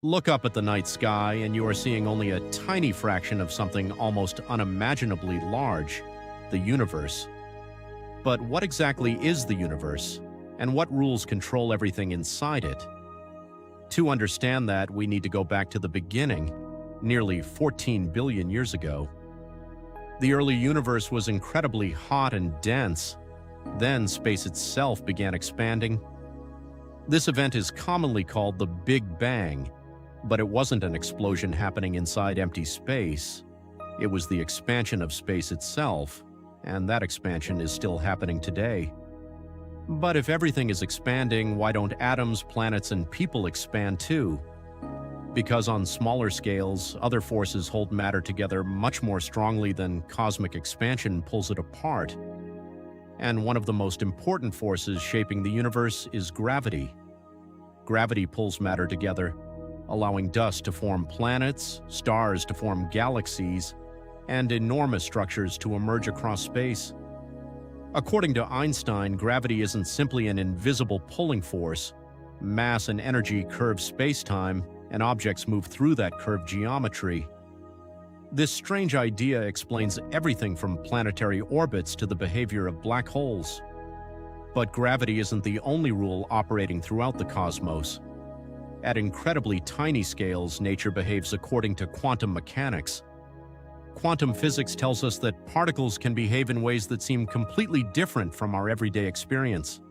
Look up at the night sky and you are seeing only a tiny fraction of something almost unimaginably large, the universe. But what exactly is the universe, and what rules control everything inside it? To understand that, we need to go back to the beginning, nearly 14 billion years ago. The early universe was incredibly hot and dense. Then space itself began expanding. This event is commonly called the Big Bang, but it wasn't an explosion happening inside empty space. It was the expansion of space itself, and that expansion is still happening today. But if everything is expanding, why don't atoms, planets, and people expand too? Because on smaller scales, other forces hold matter together much more strongly than cosmic expansion pulls it apart. And one of the most important forces shaping the universe is gravity. Gravity pulls matter together, allowing dust to form planets, stars to form galaxies, and enormous structures to emerge across space. According to Einstein, gravity isn't simply an invisible pulling force. Mass and energy curve space-time, and objects move through that curved geometry. This strange idea explains everything from planetary orbits to the behavior of black holes. But gravity isn't the only rule operating throughout the cosmos. At incredibly tiny scales, nature behaves according to quantum mechanics. Quantum physics tells us that particles can behave in ways that seem completely different from our everyday experience.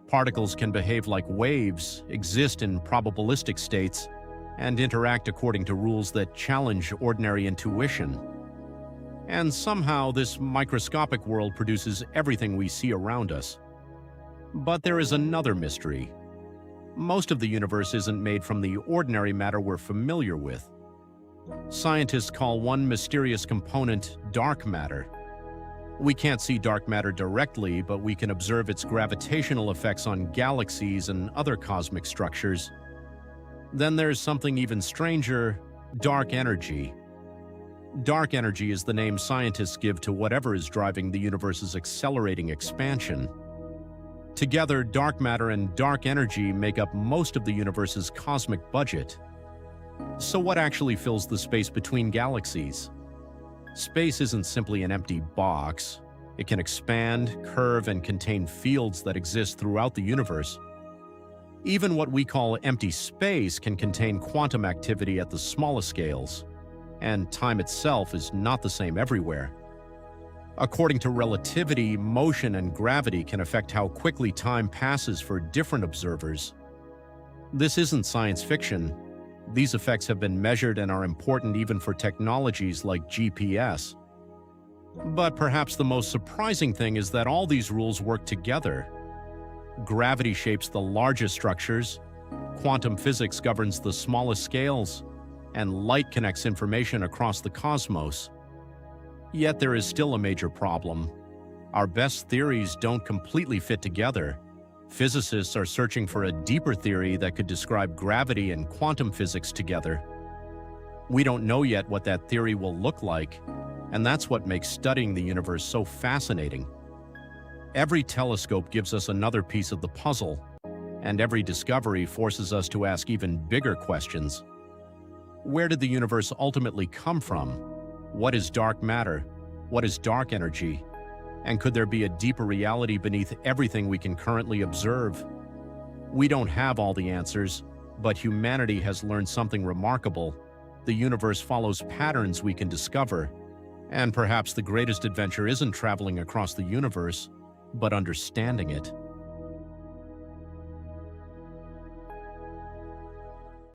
Particles can behave like waves, exist in probabilistic states, and interact according to rules that challenge ordinary intuition. And somehow, this microscopic world produces everything we see around us. But there is another mystery. Most of the universe isn't made from the ordinary matter we're familiar with. Scientists call one mysterious component dark matter. We can't see dark matter directly, but we can observe its gravitational effects on galaxies and other cosmic structures. Then there's something even stranger: dark energy. Dark energy is the name scientists give to whatever is driving the universe's accelerating expansion. Together, dark matter and dark energy make up most of the universe's cosmic budget. So what actually fills the space between galaxies? Space isn't simply an empty box. It can expand, curve, and contain fields that exist throughout the universe. Even what we call empty space can contain quantum activity at the smallest scales, and time itself is not the same everywhere. According to relativity, motion and gravity can affect how quickly time passes for different observers. This isn't science fiction. These effects have been measured and are important even for technologies like GPS. But perhaps the most surprising thing is that all these rules work together. Gravity shapes the largest structures, quantum physics governs the smallest scales, and light connects information across the cosmos. Yet there is still a major problem. Our best theories don't completely fit together. Physicists are searching for a deeper theory that could describe gravity and quantum physics together. We don't know yet what that theory will look like, and that's what makes studying the universe so fascinating. Every telescope gives us another piece of the puzzle, and every discovery forces us to ask even bigger questions. Where did the universe ultimately come from? What is dark matter? What is dark energy? And could there be a deeper reality beneath everything we can currently observe? We don't have all the answers, but humanity has learned something remarkable. The universe follows patterns we can discover. And perhaps the greatest adventure isn't traveling across the universe, but understanding it.